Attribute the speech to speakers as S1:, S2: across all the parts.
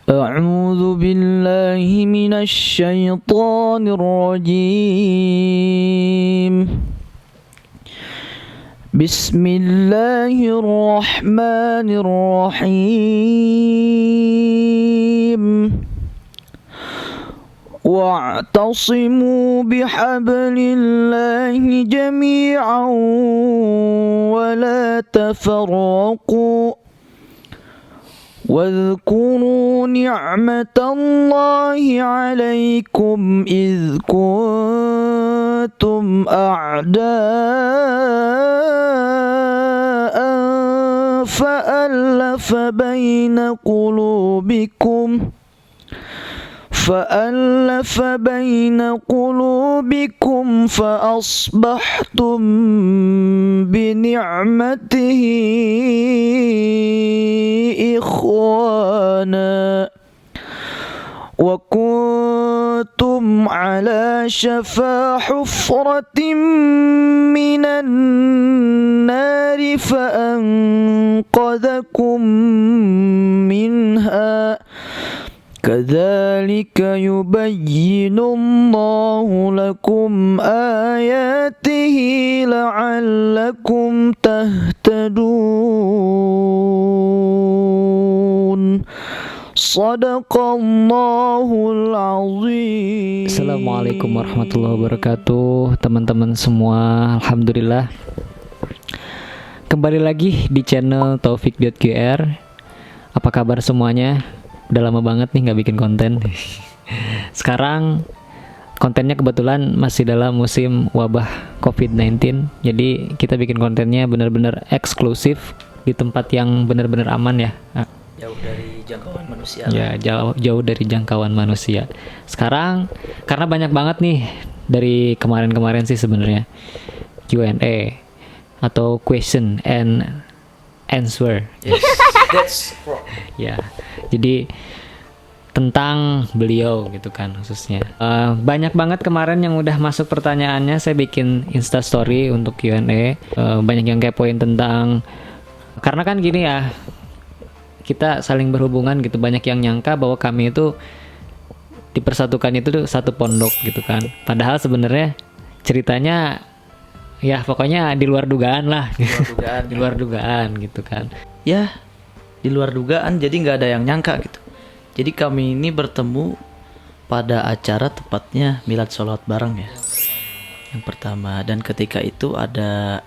S1: أعوذ بالله من الشيطان الرجيم. بسم الله الرحمن الرحيم. واعتصموا بحبل الله جميعا ولا تفرقوا واذكروا نعمة الله عليكم إذ كنتم أعداء فألف بين قلوبكم فأصبحتم بنعمته إخوانا وكنتم على شفا حفرة من النار فأنقذكم منها كذلك يبين الله لكم آياته لعلكم تهتدون. Sadaqallahul azim.
S2: Assalamualaikum warahmatullahi wabarakatuh, teman-teman semua. Alhamdulillah, kembali lagi di channel Taufik.qr. Apa kabar semuanya? Udah lama banget nih nggak bikin konten. Sekarang kontennya kebetulan masih dalam musim wabah COVID-19. Jadi kita bikin kontennya benar-benar eksklusif di tempat yang benar-benar aman ya.
S1: Jauh dari jangkauan manusia.
S2: Ya, jauh dari jangkauan manusia. Sekarang karena banyak banget nih dari kemarin-kemarin sih sebenarnya Q&A atau question and answer.
S1: Yes, that's wrong.
S2: Ya, jadi tentang beliau gitu kan khususnya. Banyak banget kemarin yang udah masuk pertanyaannya. Saya bikin Insta Story untuk Q&A. Banyak yang kepoin tentang, karena kan gini ya, kita saling berhubungan gitu. Banyak yang nyangka bahwa kami itu dipersatukan itu satu pondok gitu kan. Padahal sebenarnya ceritanya ya pokoknya di luar dugaan lah. Di luar dugaan gitu kan.
S1: Ya, di luar dugaan, jadi nggak ada yang nyangka gitu. Jadi kami ini bertemu pada acara tepatnya milad sholawat bareng ya, yang pertama. Dan ketika itu ada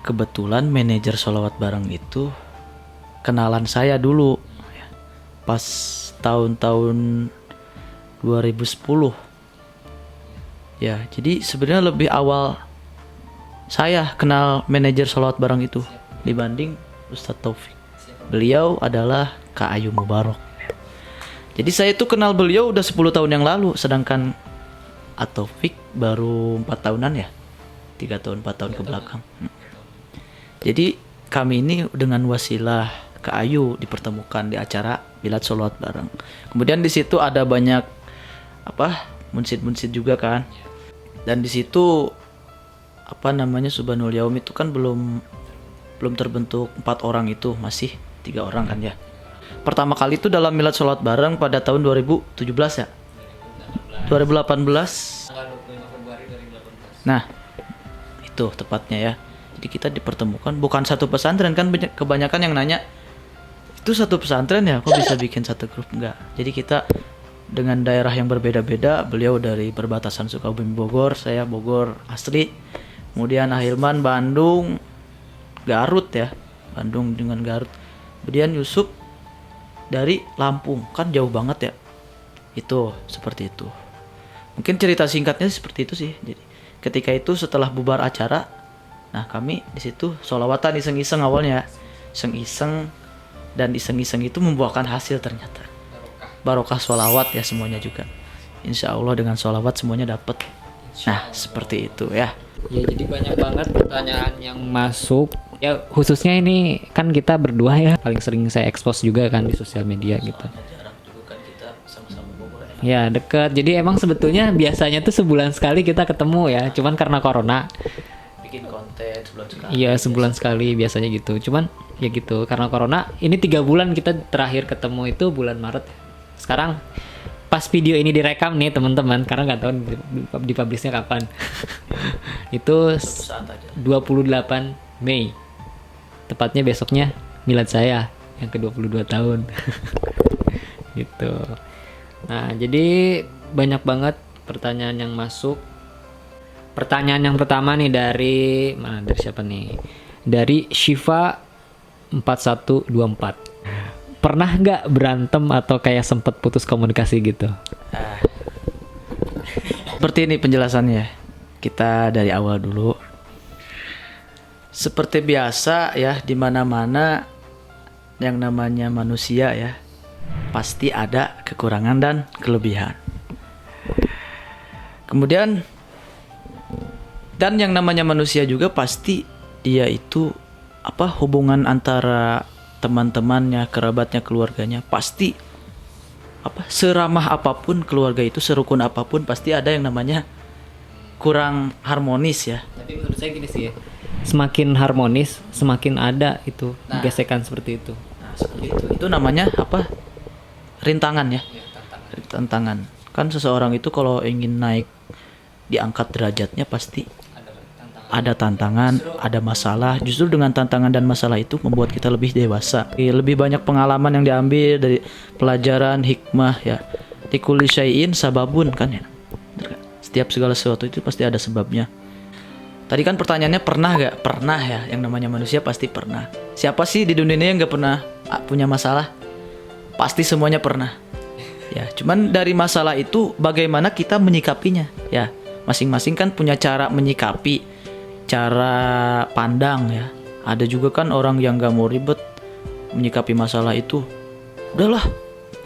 S1: kebetulan manajer sholawat bareng itu kenalan saya dulu ya, pas tahun-tahun 2010 ya. Jadi sebenarnya lebih awal saya kenal manajer sholawat bareng itu dibanding Ustadz Taufik. Beliau adalah Kak Ayu Mubarok. Jadi saya itu kenal beliau udah 10 tahun yang lalu, sedangkan Taufik baru 4 tahunan ya, 3 tahun 4 tahun ke belakang. Jadi kami ini dengan wasilah Kak Ayu dipertemukan di acara milad sholawat bareng. Kemudian di situ ada banyak munsid juga kan. Dan di situ Subhanul Yaum itu kan belum terbentuk 4 orang, itu masih 3 orang kan ya. Pertama kali itu dalam milad sholawat bareng pada tahun 2017 ya. 2018. Nah, itu tepatnya ya. Jadi kita dipertemukan bukan satu pesantren kan, kebanyakan yang nanya itu satu pesantren ya, kok bisa bikin satu grup? Enggak. Jadi kita dengan daerah yang berbeda-beda. Beliau dari perbatasan Sukabumi Bogor, saya Bogor asli. Kemudian Ahilman Bandung, Garut ya, Bandung dengan Garut. Kemudian Yusuf dari Lampung, kan jauh banget ya. Itu seperti itu. Mungkin cerita singkatnya seperti itu sih. Jadi ketika itu setelah bubar acara, nah kami di situ sholawatan iseng-iseng awalnya, iseng-iseng, dan iseng-iseng itu membuahkan hasil ternyata. Barokah sholawat ya semuanya juga. Insya Allah dengan sholawat semuanya dapat. Nah seperti itu ya.
S2: Ya, jadi banyak banget pertanyaan yang masuk. Ya khususnya ini kan kita berdua ya paling sering saya expose juga kan di sosial media gitu.
S1: Jarang juga kan kita sama-sama Bogor.
S2: Ya dekat. Jadi emang sebetulnya biasanya tuh sebulan sekali kita ketemu ya. Cuman karena corona
S1: bikin konten sebulan sekali.
S2: Iya, sebulan sekali biasanya gitu. Cuman ya gitu, karena corona ini 3 bulan kita terakhir ketemu itu bulan Maret. Sekarang pas video ini direkam nih teman-teman, karena nggak tahu dipublishnya kapan. Itu
S1: Saat aja.
S2: 28 Mei. Tepatnya besoknya milad saya yang ke-22 tahun. Gitu. Nah, jadi banyak banget pertanyaan yang masuk. Pertanyaan yang pertama nih dari mana? Dari siapa nih? Dari Shiva 4124. Pernah nggak berantem atau kayak sempet putus komunikasi gitu?
S1: Seperti ini penjelasannya. Kita dari awal dulu. Seperti biasa ya, di mana-mana yang namanya manusia ya, pasti ada kekurangan dan kelebihan. Kemudian dan yang namanya manusia juga pasti dia itu hubungan antara teman-temannya, kerabatnya, keluarganya pasti seramah apapun keluarga itu, serukun apapun pasti ada yang namanya kurang harmonis ya.
S2: Tapi menurut saya gini sih ya, semakin harmonis semakin ada itu gesekan seperti itu.
S1: Nah, seperti itu. Itu namanya rintangan ya. Tantangan. Kan seseorang itu kalau ingin naik diangkat derajatnya pasti ada tantangan, ada masalah. Justru dengan tantangan dan masalah itu membuat kita lebih dewasa. Lebih banyak pengalaman yang diambil dari pelajaran hikmah ya. Likulli syai'in sababun kan ya. Setiap segala sesuatu itu pasti ada sebabnya. Tadi kan pertanyaannya pernah gak? Pernah ya. Yang namanya manusia pasti pernah. Siapa sih di dunia ini yang gak pernah punya masalah? Pasti semuanya pernah. Ya, cuman dari masalah itu bagaimana kita menyikapinya ya. Masing-masing kan punya cara menyikapi, cara pandang ya. Ada juga kan orang yang gak mau ribet menyikapi masalah itu. Udahlah,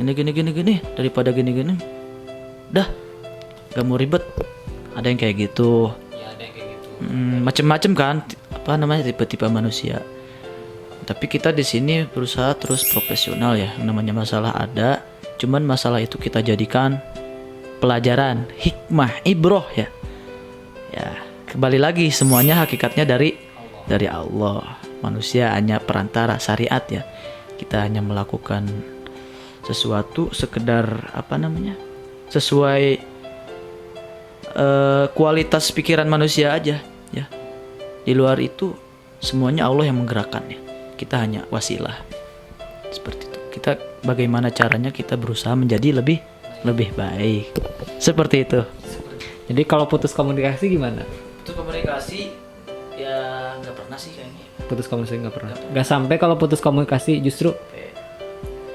S1: gini daripada gini. Dah, gak mau ribet. Ada yang kayak gitu.
S2: Ya, ada yang kayak gitu.
S1: Macem-macem kan, tipe-tipe manusia. Tapi kita di sini berusaha terus profesional ya. Yang namanya masalah ada, cuman masalah itu kita jadikan pelajaran, hikmah, ibroh ya. Ya, kembali lagi semuanya hakikatnya dari Allah. Manusia hanya perantara, syariat ya. Kita hanya melakukan sesuatu sekedar sesuai kualitas pikiran manusia aja ya. Di luar itu semuanya Allah yang menggerakkannya. Kita hanya wasilah. Seperti itu. Kita bagaimana caranya kita berusaha menjadi lebih baik. Seperti itu.
S2: Jadi kalau putus komunikasi gimana?
S1: Putus komunikasi ya nggak pernah sih kayaknya.
S2: Putus komunikasi nggak pernah. Nggak sampai kalau putus komunikasi justru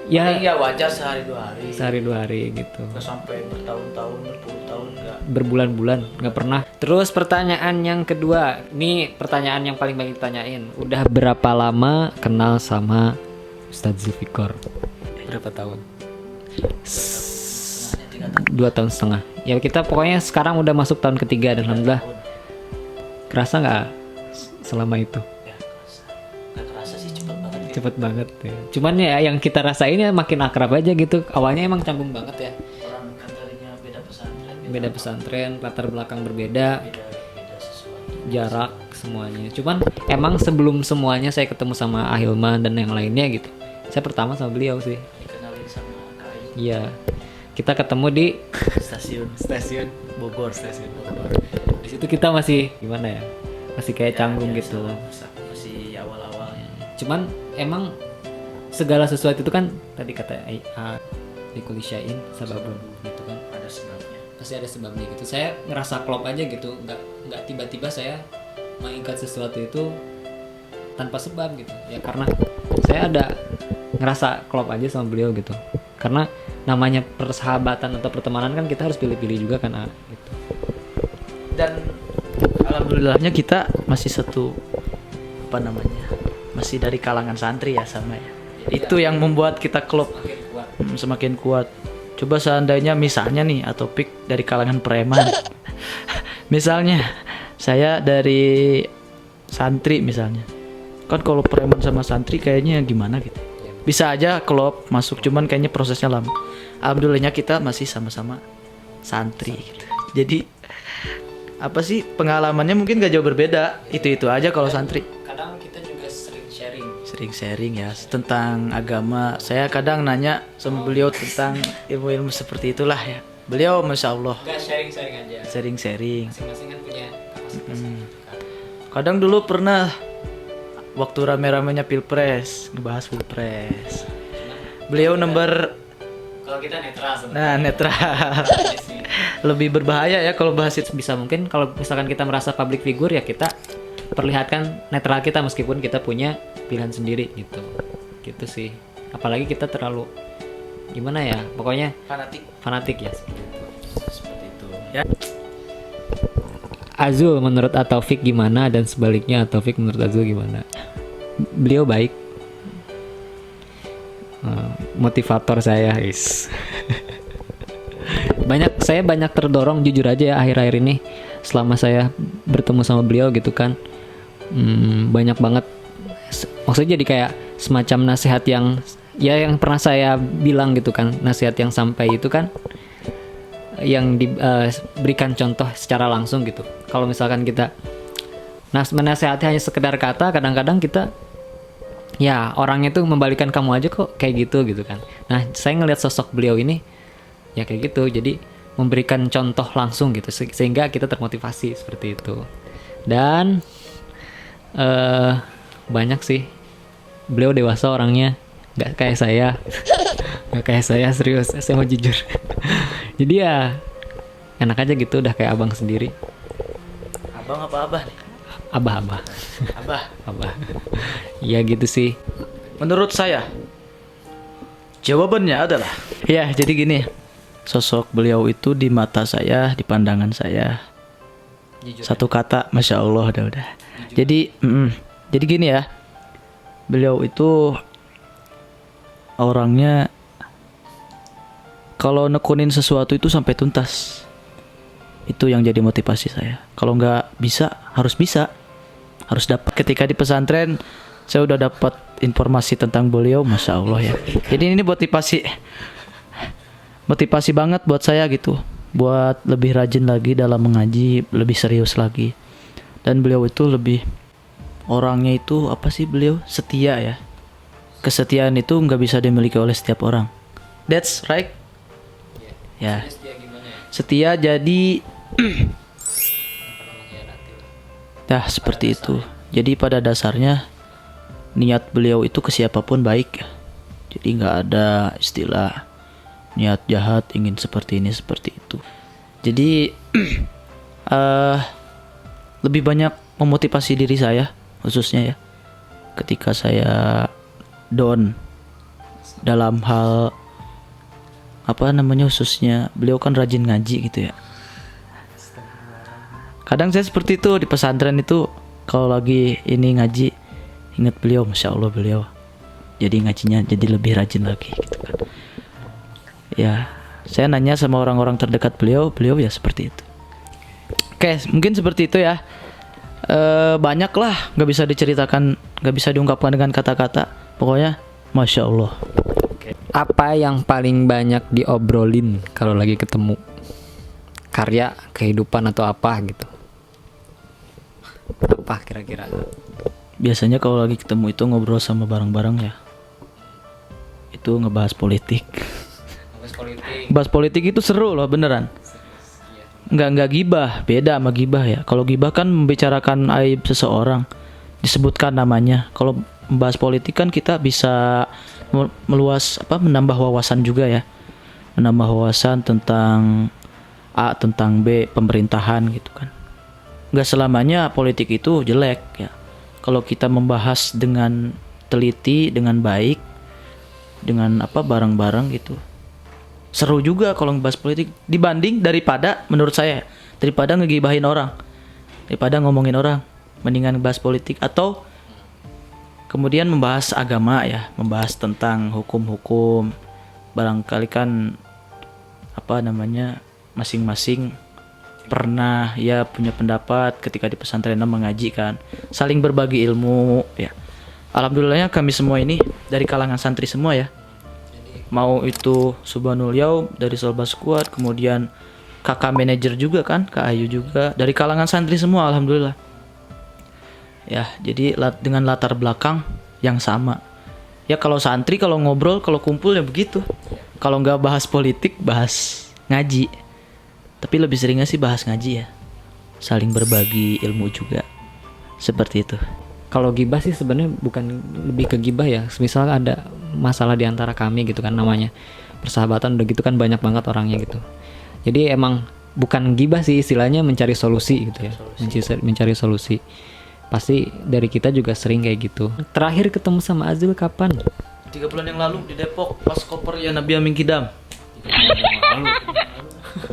S1: Ya wajar sehari
S2: 2 hari gitu.
S1: Nggak sampai bertahun-tahun, berpuluh tahun nggak.
S2: Berbulan-bulan nggak pernah. Terus pertanyaan yang kedua, ini pertanyaan yang paling banyak ditanyain. Udah berapa lama kenal sama Ustadz Zulfikar? Berapa tahun? 2,5 tahun. Ya kita pokoknya sekarang udah masuk tahun ketiga dan alhamdulillah. Kerasa nggak selama itu?
S1: Nggak kerasa sih, cepet banget.
S2: Cepet banget ya. Cuman ya yang kita rasain ya makin akrab aja gitu. Awalnya emang canggung banget ya.
S1: Orang kan tadinya beda pesantren.
S2: Beda pesantren, latar belakang berbeda,
S1: Beda sesuatu.
S2: jarak semuanya. Cuman emang sebelum semuanya saya ketemu sama Ahilman dan yang lainnya gitu. Saya pertama sama beliau sih.
S1: Dikenalin sama KAI.
S2: Iya. Kita ketemu di
S1: Stasiun Bogor.
S2: di situ kita masih gimana ya? Masih kayak canggung gitu.
S1: Masih awal-awalnya.
S2: Cuman emang segala sesuatu itu kan tadi kata likulli syai'in sababun gitu kan.
S1: Ada sebabnya.
S2: Pasti ada sebabnya gitu. Saya ngerasa klop aja gitu, nggak tiba-tiba saya mengikat sesuatu itu tanpa sebab gitu. Ya karena saya ada ngerasa klop aja sama beliau gitu. Karena namanya persahabatan atau pertemanan kan kita harus pilih-pilih juga kan gitu.
S1: Dan alhamdulillahnya kita masih masih dari kalangan santri ya sama ya. Itu yang membuat kita klop semakin kuat. Coba seandainya misalnya nih topik dari kalangan preman. Misalnya saya dari santri misalnya. Kan kalau preman sama santri kayaknya gimana gitu. Bisa aja klop masuk, cuman kayaknya prosesnya lama. Alhamdulillahnya kita masih sama-sama santri gitu. Jadi apa sih pengalamannya mungkin gak jauh berbeda. Itu aja kalau santri.
S2: Kadang kita juga sering
S1: Sharing ya tentang agama. Saya kadang nanya sama beliau tentang ilmu-ilmu seperti itulah ya. Beliau masya Allah
S2: Enggak sharing aja.
S1: sharing.
S2: Masing-masing kan punya kapasitas gitu kan.
S1: Kadang dulu pernah waktu rame-ramenya pilpres, ngebahas pilpres. Beliau nomor
S2: Kalau kita netral sebenarnya.
S1: nah netral. Lebih berbahaya ya kalau bahas itu.
S2: Bisa mungkin kalau misalkan kita merasa public figure ya kita perlihatkan netral kita meskipun kita punya pilihan sendiri gitu sih. Apalagi kita terlalu gimana ya, pokoknya fanatik ya
S1: Seperti itu. Ya.
S2: Azul menurut Ataufik gimana dan sebaliknya Ataufik menurut Azul gimana? Beliau baik. Motivator saya guys. Saya banyak terdorong jujur aja ya akhir-akhir ini selama saya bertemu sama beliau gitu kan. Banyak banget maksudnya jadi kayak semacam nasihat yang yang pernah saya bilang gitu kan, nasihat yang sampai itu kan yang diberikan contoh secara langsung gitu. Kalau misalkan kita menasehati hanya sekedar kata, kadang-kadang kita ya orangnya tuh membalikan kamu aja kok kayak gitu kan. Nah saya ngelihat sosok beliau ini ya kayak gitu, jadi memberikan contoh langsung gitu sehingga kita termotivasi seperti itu. Dan banyak sih, beliau dewasa orangnya, nggak kayak saya serius, saya mau jujur. Jadi ya enak aja gitu, udah kayak abang sendiri.
S1: Abang apa abah nih?
S2: Abah. Ya gitu sih.
S1: Menurut saya jawabannya adalah ya jadi gini. Sosok beliau itu di mata saya, di pandangan saya, satu kata, masya Allah, udah. Jadi gini ya, beliau itu orangnya kalau nekunin sesuatu itu sampai tuntas. Itu yang jadi motivasi saya. Kalau nggak bisa, harus dapat. Ketika di pesantren, saya udah dapat informasi tentang beliau, masya Allah ya. Jadi ini motivasi banget buat saya gitu, buat lebih rajin lagi dalam mengaji, lebih serius lagi. Dan beliau itu lebih orangnya itu apa sih, beliau setia ya. Kesetiaan itu nggak bisa dimiliki oleh setiap orang. That's right. Ya. Setia jadi nah seperti itu. Jadi pada dasarnya niat beliau itu ke siapapun baik. Jadi nggak ada istilah niat jahat ingin seperti ini seperti itu. Jadi lebih banyak memotivasi diri saya khususnya ya, ketika saya down dalam hal khususnya beliau kan rajin ngaji gitu ya. Kadang saya seperti itu di pesantren itu, kalau lagi ini ngaji ingat beliau, masya Allah beliau jadi ngajinya jadi lebih rajin lagi gitu kan. Ya, saya nanya sama orang-orang terdekat beliau ya seperti itu. Oke, mungkin seperti itu ya. Banyak lah, nggak bisa diceritakan, nggak bisa diungkapkan dengan kata-kata. Pokoknya, masya Allah.
S2: Apa yang paling banyak diobrolin kalau lagi ketemu? Karya, kehidupan atau apa gitu? Apa kira-kira?
S1: Biasanya kalau lagi ketemu itu ngobrol sama bareng-bareng ya. Itu ngebahas politik. Bahas politik itu seru loh beneran. Nggak gibah, beda sama gibah ya. Kalau gibah kan membicarakan aib seseorang, disebutkan namanya. Kalau membahas politik kan kita bisa menambah wawasan juga ya. Menambah wawasan tentang A, tentang B, pemerintahan gitu kan. Nggak selamanya politik itu jelek ya. Kalau kita membahas dengan teliti, dengan baik, dengan bareng-bareng gitu, seru juga kalau ngebahas politik dibanding menurut saya daripada ngegibahin orang, daripada ngomongin orang, mendingan ngebahas politik atau kemudian membahas agama ya, membahas tentang hukum-hukum. Barangkali kan masing-masing pernah ya punya pendapat ketika di pesantren mengaji kan, saling berbagi ilmu ya. Alhamdulillahnya kami semua ini dari kalangan santri semua ya. Mau itu Subhanul Yaum dari Solbas Squad, kemudian kakak manajer juga kan, Kak Ayu juga, dari kalangan santri semua alhamdulillah. Ya, jadi dengan latar belakang yang sama. Ya kalau santri, kalau ngobrol, kalau kumpul ya begitu. Kalau nggak bahas politik, bahas ngaji. Tapi lebih seringnya sih bahas ngaji ya. Saling berbagi ilmu juga. Seperti itu.
S2: Kalau gibah sih sebenarnya bukan lebih ke gibah ya. Misal ada masalah di antara kami gitu kan, namanya persahabatan, udah gitu kan banyak banget orangnya gitu. Jadi emang bukan gibah sih, istilahnya mencari solusi gitu ya. Mencari solusi. Pasti dari kita juga sering kayak gitu. Terakhir ketemu sama Azul kapan?
S1: 3 bulan yang lalu di Depok pas koper ya Nabi Amin Kidam.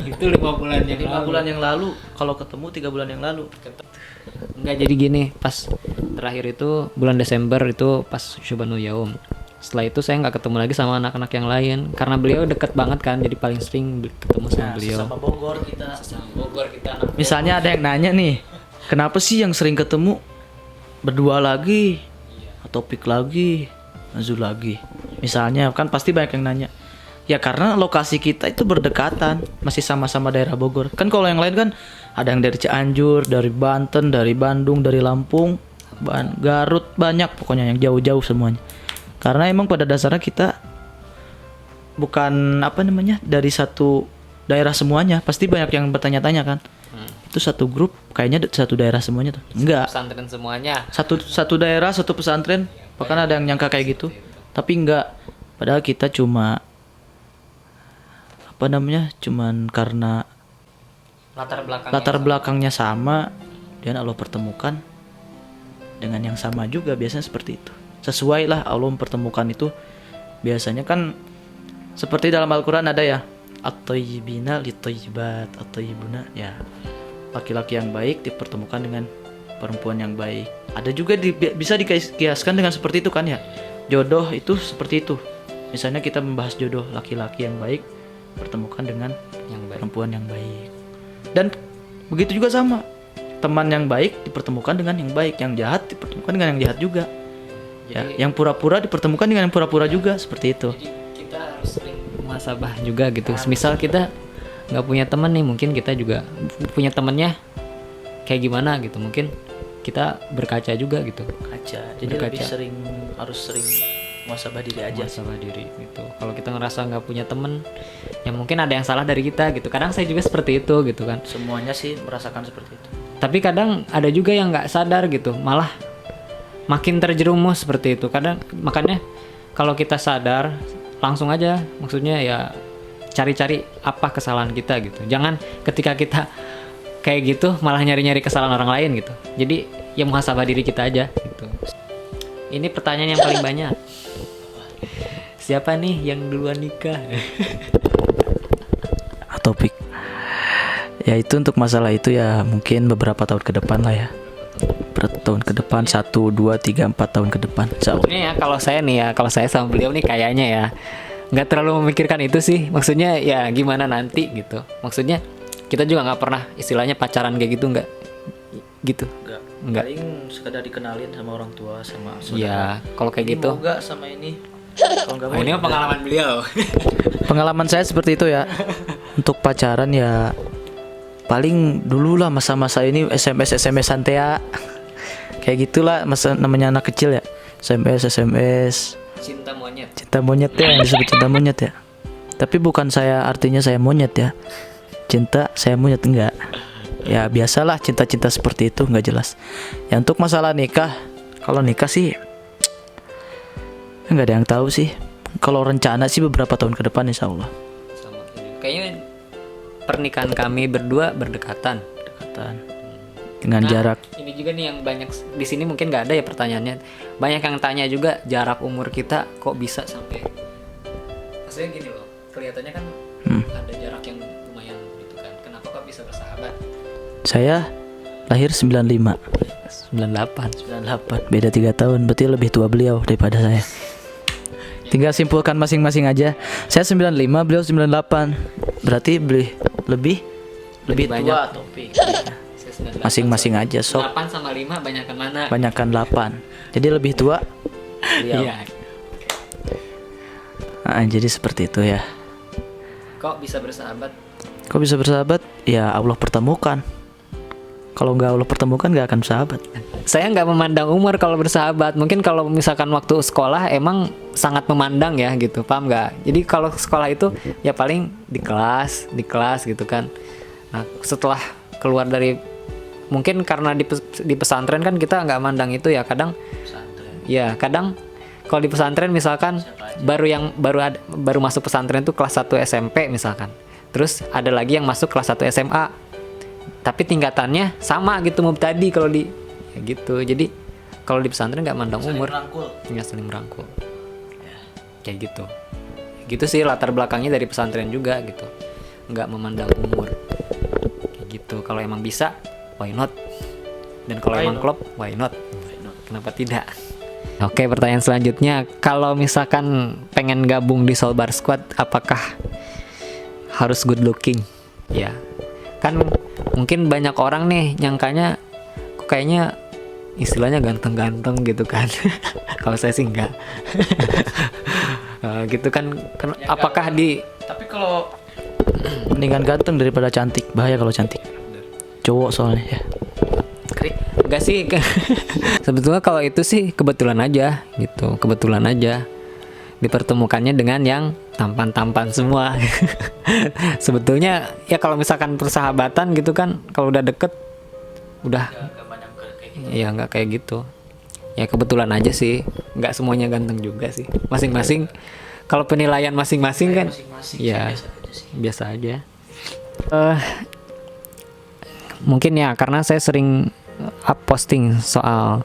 S2: Itu 5 bulan yang
S1: 5 bulan yang lalu. Kalau ketemu 3 bulan yang lalu.
S2: Enggak, jadi gini, pas terakhir itu bulan Desember itu pas Syubanul Yaum. Setelah itu saya nggak ketemu lagi sama anak-anak yang lain karena beliau deket banget kan, jadi paling sering ketemu sama beliau.
S1: Sama Bogor kita.
S2: Anak
S1: Misalnya ada yang nanya nih, kenapa sih yang sering ketemu berdua lagi, Topik lagi, Azul lagi? Misalnya kan pasti banyak yang nanya. Ya karena lokasi kita itu berdekatan, masih sama-sama daerah Bogor. Kan kalau yang lain kan ada yang dari Cianjur, dari Banten, dari Bandung, dari Lampung, Garut, banyak pokoknya yang jauh-jauh semuanya. Karena emang pada dasarnya kita bukan dari satu daerah semuanya. Pasti banyak yang bertanya-tanya kan. Itu satu grup kayaknya satu daerah semuanya tuh. Enggak.
S2: pesantren semuanya.
S1: Satu daerah, satu pesantren. Bahkan ada yang nyangka kayak gitu. Tapi enggak. Padahal kita cuman karena latar belakangnya sama, dan Allah pertemukan dengan yang sama juga, biasanya seperti itu. Sesuai lah Allah mempertemukan itu. Biasanya kan seperti dalam Al-Quran ada ya, at-thayyibina lit-thayyibat, at-thayyibuna ya, laki-laki yang baik dipertemukan dengan perempuan yang baik. Ada juga bisa dikiaskan dengan seperti itu kan ya, jodoh itu seperti itu. Misalnya kita membahas jodoh, laki-laki yang baik pertemukan dengan perempuan yang baik. Dan begitu juga sama, teman yang baik dipertemukan dengan yang baik, yang jahat dipertemukan dengan yang jahat juga. Jadi, ya, yang pura-pura dipertemukan dengan yang pura-pura juga, seperti itu.
S2: Jadi kita harus sering muhasabah juga gitu. Misal kita nggak punya teman nih, mungkin kita juga punya temannya kayak gimana gitu. Mungkin kita berkaca juga gitu.
S1: Jadi harus sering muhasabah diri aja.
S2: Muhasabah diri gitu. Kalau kita ngerasa nggak punya teman, ya mungkin ada yang salah dari kita gitu. Kadang saya juga seperti itu gitu kan.
S1: Semuanya sih merasakan seperti itu.
S2: Tapi kadang ada juga yang nggak sadar gitu, malah makin terjerumus seperti itu. Kadang makanya kalau kita sadar langsung aja, maksudnya ya cari-cari apa kesalahan kita gitu. Jangan ketika kita kayak gitu malah nyari-nyari kesalahan orang lain gitu. Jadi ya muhasabah diri kita aja gitu. Ini pertanyaan yang paling banyak. Siapa nih yang duluan nikah?
S1: Topik. Ya itu untuk masalah itu ya mungkin beberapa tahun ke depan lah ya. Tahun ke depan 1, 2, 3, 4 tahun ke depan.
S2: Ini ya kalau saya sama beliau nih kayaknya ya nggak terlalu memikirkan itu sih. Maksudnya ya gimana nanti gitu. Maksudnya kita juga nggak pernah istilahnya pacaran kayak gitu, nggak gitu. Enggak.
S1: Paling sekedar dikenalin sama orang tua, sama saudara.
S2: Ya kalau kayak
S1: ini
S2: gitu.
S1: Mau gak sama ini? Kalau nggak mau.
S2: Ini mah pengalaman beliau.
S1: Pengalaman saya seperti itu ya. Untuk pacaran ya paling dulu lah masa-masa ini SMS santea. Kayak gitulah masa namanya anak kecil ya. SMS.
S2: Cinta
S1: monyet ya, yang disebut cinta monyet ya. Tapi bukan artinya saya monyet ya. Cinta saya monyet enggak. Ya biasalah cinta-cinta seperti itu, nggak jelas. Ya untuk masalah nikah, kalau nikah sih nggak ada yang tahu sih. Kalau rencana sih beberapa tahun ke depan insya Allah.
S2: Kayaknya pernikahan kami berdua berdekatan.
S1: Dengan jarak.
S2: Ini juga nih yang banyak di sini mungkin nggak ada ya pertanyaannya. Banyak yang tanya juga jarak umur kita kok bisa sampai. Maksudnya gini loh, kelihatannya kan ada jarak yang lumayan gitu kan. Kenapa kok bisa bersahabat?
S1: Saya lahir 95.
S2: 98.
S1: Beda 3 tahun, berarti lebih tua beliau daripada saya. Tinggal simpulkan masing-masing aja. Saya 95, beliau 98. Berarti lebih
S2: banyak.
S1: tua Topik. Masing-masing aja sok.
S2: 8 sama 5 banyakan mana?
S1: Banyakan 8. Jadi lebih tua beliau.
S2: Iya.
S1: Jadi seperti itu ya.
S2: Kok bisa bersahabat?
S1: Kok bisa bersahabat? Ya Allah pertemukan. Kalau nggak Allah pertemukan nggak akan bersahabat.
S2: Saya nggak memandang umur kalau bersahabat. Mungkin kalau misalkan waktu sekolah emang sangat memandang ya gitu, paham nggak? Jadi kalau sekolah itu ya paling di kelas gitu kan. Nah setelah keluar dari, mungkin karena di pesantren kan kita nggak mandang itu ya. Kadang kalau di pesantren misalkan baru masuk pesantren tuh kelas 1 SMP misalkan. Terus ada lagi yang masuk kelas 1 SMA. Tapi tingkatannya sama gitu mubtadi kalau di ya gitu. Jadi kalau di pesantren nggak mandang umur, tinggal saling merangkul. Kayak gitu. Gitu sih latar belakangnya dari pesantren juga gitu. Nggak memandang umur. Kayak gitu. Kalau emang bisa, why not? Dan kalau emang klop, why not? Kenapa tidak? Oke, pertanyaan selanjutnya, kalau misalkan pengen gabung di Soul Bar Squad, apakah harus good looking? Ya, kan mungkin banyak orang nih nyangkanya kok kayaknya istilahnya ganteng-ganteng gitu kan. Kalau saya sih enggak. Gitu kan ya, apakah
S1: tapi kalau mendingan ganteng daripada cantik. Bahaya kalau cantik. Cowok soalnya ya.
S2: Enggak sih. Sebetulnya kalau itu sih kebetulan aja gitu. Kebetulan aja dipertemukannya dengan yang tampan-tampan semua. Sebetulnya ya kalau misalkan persahabatan gitu kan, kalau udah deket udah ya nggak kayak gitu. Ya kebetulan aja sih, nggak semuanya ganteng juga sih. Masing-masing kalau penilaian masing-masing kan ya biasa aja. Mungkin ya karena saya sering up posting soal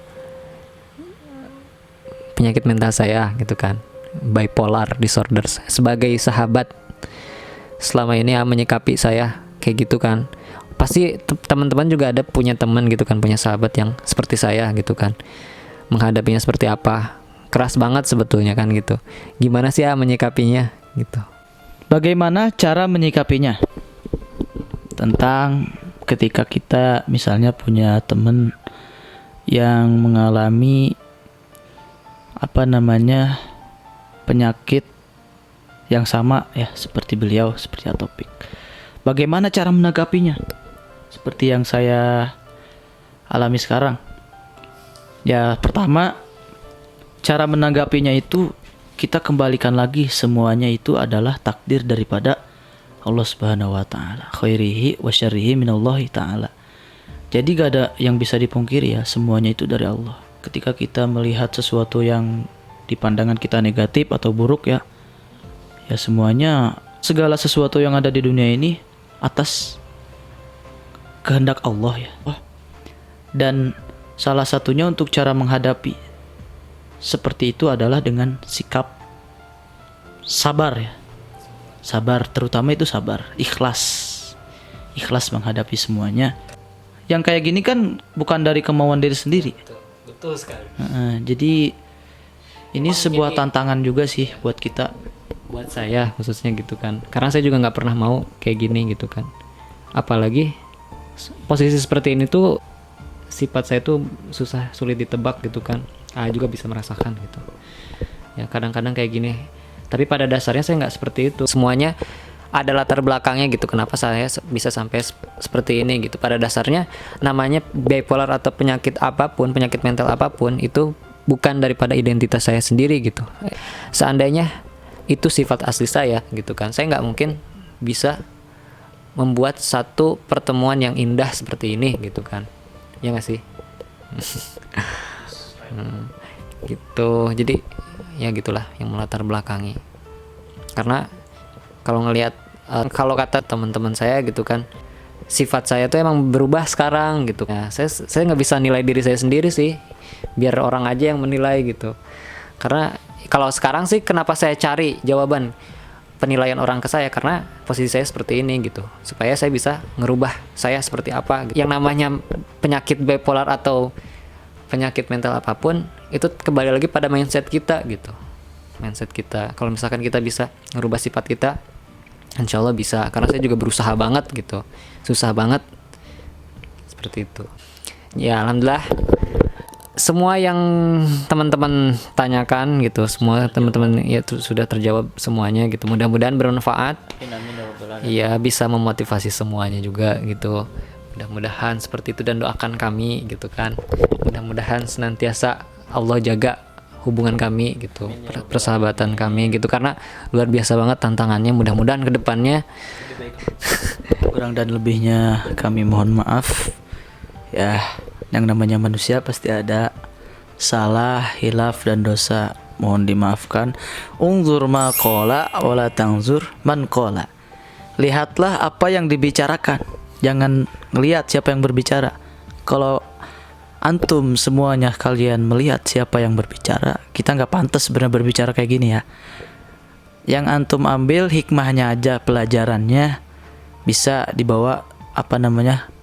S2: penyakit mental saya gitu kan, bipolar disorders. Sebagai sahabat selama ini menyikapi saya kayak gitu kan, pasti teman-teman juga ada punya teman gitu kan, punya sahabat yang seperti saya gitu kan, menghadapinya seperti apa. Keras banget sebetulnya kan gitu. Gimana sih menyikapinya gitu.
S1: Bagaimana cara menyikapinya? Tentang ketika kita misalnya punya teman yang mengalami penyakit yang sama ya seperti beliau, seperti Atopik. Bagaimana cara menanggapinya? Seperti yang saya alami sekarang. Ya pertama, cara menanggapinya itu kita kembalikan lagi, semuanya itu adalah takdir daripada Allah Subhanahu wa taala. Khairihi wa syarrihi minallahi taala. Jadi gak ada yang bisa dipungkiri ya, semuanya itu dari Allah. Ketika kita melihat sesuatu yang di pandangan kita negatif atau buruk ya semuanya, segala sesuatu yang ada di dunia ini atas kehendak Allah ya. Dan salah satunya untuk cara menghadapi seperti itu adalah dengan sikap sabar ya. Sabar, terutama itu sabar, ikhlas menghadapi semuanya. Yang kayak gini kan bukan dari kemauan diri sendiri.
S2: Betul sekali.
S1: Jadi ini sebuah tantangan juga sih buat kita,
S2: buat saya khususnya gitu kan, karena saya juga nggak pernah mau kayak gini gitu kan. Apalagi posisi seperti ini tuh sifat saya tuh sulit ditebak gitu kan. Juga bisa merasakan gitu ya, kadang-kadang kayak gini. Tapi pada dasarnya saya nggak seperti itu. Semuanya ada latar belakangnya gitu, kenapa saya bisa sampai seperti ini gitu. Pada dasarnya namanya bipolar atau penyakit apapun, penyakit mental apapun, itu bukan daripada identitas saya sendiri gitu. Seandainya itu sifat asli saya gitu kan, saya nggak mungkin bisa membuat satu pertemuan yang indah seperti ini gitu kan, ya nggak sih? Gitu. Jadi ya gitulah yang melatar belakangi. Karena kalau ngelihat kalau kata teman-teman saya gitu kan, sifat saya tuh emang berubah sekarang gitu. Ya, saya nggak bisa nilai diri saya sendiri sih, biar orang aja yang menilai gitu. Karena kalau sekarang sih kenapa saya cari jawaban penilaian orang ke saya, karena posisi saya seperti ini gitu, supaya saya bisa ngerubah saya seperti apa gitu. Yang namanya penyakit bipolar atau penyakit mental apapun itu kembali lagi pada mindset kita gitu. Mindset kita, kalau misalkan kita bisa ngerubah sifat kita, insya Allah bisa. Karena saya juga berusaha banget gitu, susah banget seperti itu ya. Alhamdulillah semua yang teman-teman tanyakan gitu, semua teman-teman ya sudah terjawab semuanya gitu. Mudah-mudahan bermanfaat. Iya, bisa memotivasi semuanya juga gitu. Mudah-mudahan seperti itu dan doakan kami gitu kan. Mudah-mudahan senantiasa Allah jaga hubungan kami gitu, persahabatan kami gitu, karena luar biasa banget tantangannya. Mudah-mudahan kedepannya
S1: Kurang dan lebihnya kami mohon maaf. Ya, yang namanya manusia pasti ada salah, hilaf dan dosa. Mohon dimaafkan. Unzur ma qala wala tangzur man qala. Lihatlah apa yang dibicarakan. Jangan ngelihat siapa yang berbicara. Kalau antum semuanya kalian melihat siapa yang berbicara, kita nggak pantas sebenarnya berbicara kayak gini ya. Yang antum ambil hikmahnya aja, pelajarannya bisa dibawa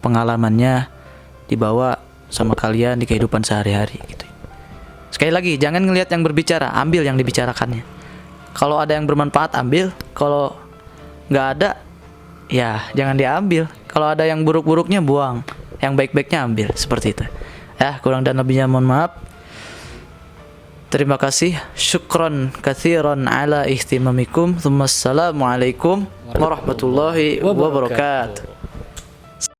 S1: pengalamannya dibawa sama kalian di kehidupan sehari-hari gitu. Sekali lagi, jangan ngelihat yang berbicara, ambil yang dibicarakannya. Kalau ada yang bermanfaat ambil, kalau nggak ada ya jangan diambil. Kalau ada yang buruk-buruknya buang, yang baik-baiknya ambil, seperti itu. Ya, kurang dan lebihnya mohon maaf. Terima kasih. Syukron katsiran ala ihtimamikum. Assalamualaikum warahmatullahi wabarakatuh.